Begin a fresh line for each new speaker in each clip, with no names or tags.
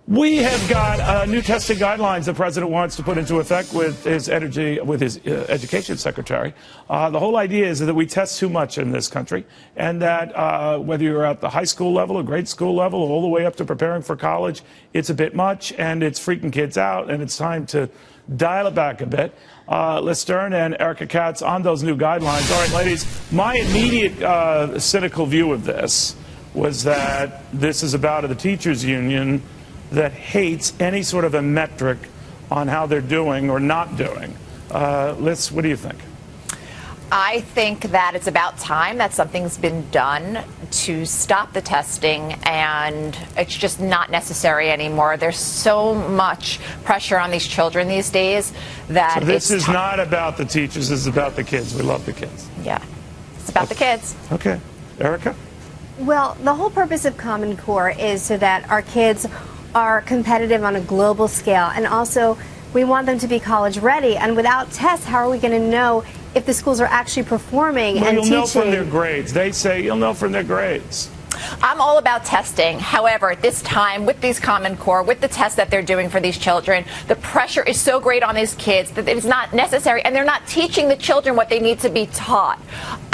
We have got new testing guidelines the president wants to put into effect with his education secretary. The whole idea is that we test too much in this country, and that whether you're at the high school level or grade school level, all the way up to preparing for college, it's a bit much, and it's freaking kids out, and it's time to dial it back a bit. Liz Stern and Erica Katz on those new guidelines. All right, ladies, my immediate cynical view of this was that this is about the teachers' union that hates any sort of a metric on how they're doing or not doing. Liz, what do you think?
I think that it's about time that something's been done to stop the testing, and it's just not necessary anymore. There's so much pressure on these children these days that
so this is not about the teachers, this is about the kids. We love the kids.
Yeah, it's about the kids.
Okay. Erica?
Well, the whole purpose of Common Core is so that our kids are competitive on a global scale, and also we want them to be college ready, and without tests, how are we going to know if the schools are actually performing and teaching?
You'll know from their grades. They say you'll know from their grades.
I'm all about testing. However, at this time, with these Common Core, with the tests that they're doing for these children, the pressure is so great on these kids that it's not necessary, and they're not teaching the children what they need to be taught.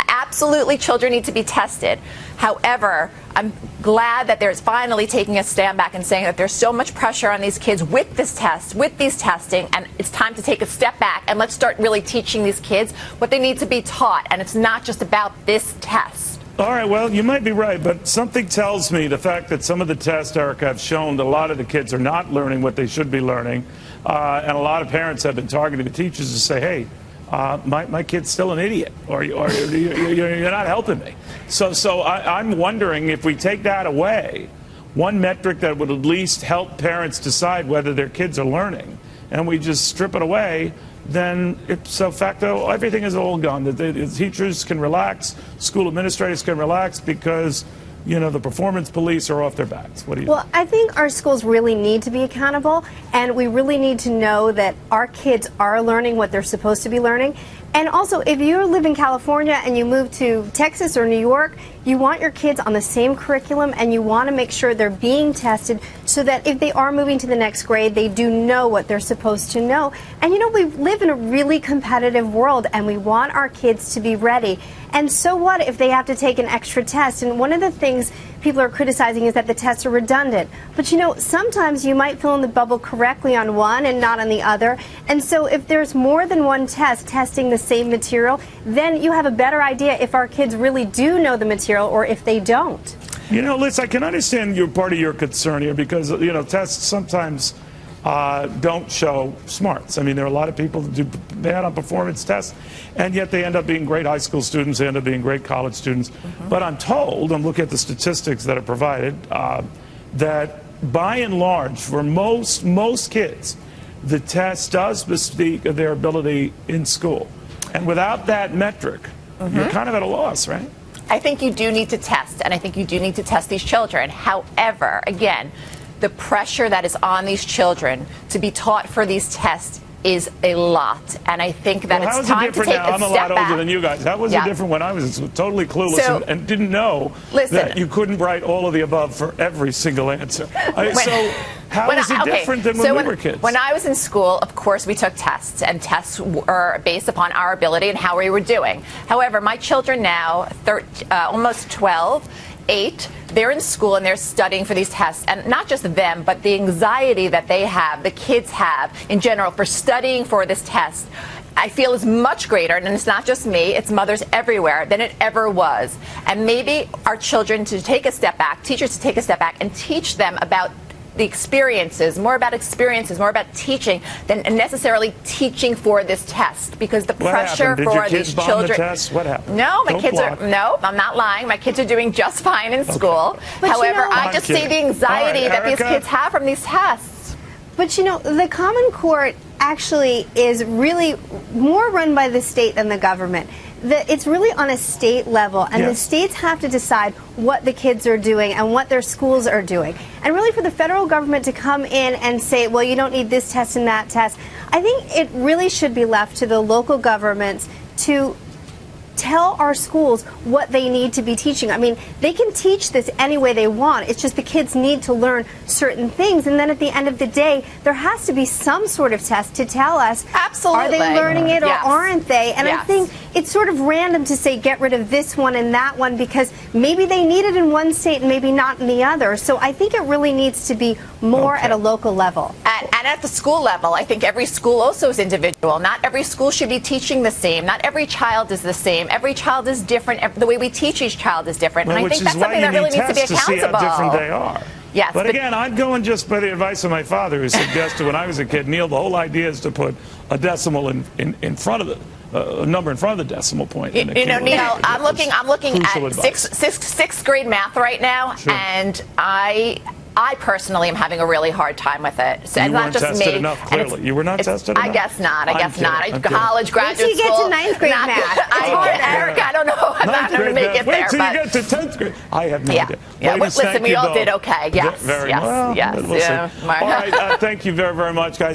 Absolutely, children need to be tested. However, I'm glad that there's finally taking a stand back and saying that there's so much pressure on these kids with this test, with these testing, and it's time to take a step back and let's start really teaching these kids what they need to be taught, and it's not just about this test.
All right, well, you might be right, but something tells me the fact that some of the tests, Erica, have shown that a lot of the kids are not learning what they should be learning, and a lot of parents have been targeting the teachers to say, hey, my kid's still an idiot, or you're not helping me. So I'm wondering if we take that away, one metric that would at least help parents decide whether their kids are learning, and we just strip it away, then ipso facto, everything is all gone. The teachers can relax, school administrators can relax, because the performance police are off their backs. What do you think?
I think our schools really need to be accountable, and we really need to know that our kids are learning what they're supposed to be learning. And also, if you live in California and you move to Texas or New York, you want your kids on the same curriculum, and you want to make sure they're being tested so that if they are moving to the next grade, they do know what they're supposed to know. And we live in a really competitive world, and we want our kids to be ready. And so what if they have to take an extra test? And one of the things people are criticizing is that the tests are redundant. But sometimes you might fill in the bubble correctly on one and not on the other. And so if there's more than one test testing the same material, then you have a better idea if our kids really do know the material or if they don't.
Liz, I can understand part of your concern here, because tests sometimes don't show smarts. I mean, there are a lot of people that do bad on performance tests, and yet they end up being great high school students, they end up being great college students. But I'm told, I'm looking at the statistics that are provided, that by and large, for most kids, the test does bespeak of their ability in school. And without that metric, you're kind of at a loss, right?
I think you do need to test, and I think you do need to test these children. However, again, the pressure that is on these children to be taught for these tests is a lot, and I think that it's time to take a step back.
I'm a lot older than you guys. How was it different when I was totally clueless and didn't know that you couldn't write all of the above for every single answer? So how is it different than when we were kids?
When I was in school, of course, we took tests, and tests were based upon our ability and how we were doing. However, my children now, almost 12, 8, they're in school and they're studying for these tests, and not just them, but the anxiety that they have, the kids have in general for studying for this test, I feel is much greater, and it's not just me, it's mothers everywhere, than it ever was. And maybe our children to take a step back, teachers to take a step back and teach them about the experiences, more about teaching than necessarily teaching for this test, because the pressure for these children.
The test? What happened?
No, my kids are. No, I'm not lying. My kids are doing just fine in school.
But
however, I just see the anxiety that these kids have from these tests.
But the Common Core actually is really more run by the state than the government. It's really on a state level, and the states have to decide what the kids are doing and what their schools are doing. And really for the federal government to come in and say, well, you don't need this test and that test, I think it really should be left to the local governments to tell our schools what they need to be teaching. I mean, they can teach this any way they want. It's just the kids need to learn certain things. And then at the end of the day, there has to be some sort of test to tell us,
absolutely,
are they learning it or
yes.
aren't they? And
yes.
I think it's sort of random to say get rid of this one and that one because maybe they need it in one state and maybe not in the other. So I think it really needs to be more at a local level.
And at the school level, I think every school also is individual. Not every school should be teaching the same. Not every child is the same. Every child is different. The way we teach each child is different.
Well,
and I think that's something that really needs to be accountable.
See how different they are.
Yes,
but again, I'm going just by the advice of my father, who suggested when I was a kid, Neil, the whole idea is to put a decimal in front of a number in front of the decimal point.
You know, Neil, I'm looking at sixth grade math right now,
sure.
and I personally am having a really hard time with it. So,
you
and
weren't
not just
tested
me.
enough, clearly. You were not tested enough?
I guess not. I guess not. College, graduate
school. Wait till you get to ninth grade
not,
math.
Eric, I don't know. I'm not going to make it there.
Wait till you get to 10th grade. I have no idea.
Yeah. Listen, we all did okay. Yes.
Very
yes.
well.
Yes.
We'll see. All right. Thank you very, very much, guys.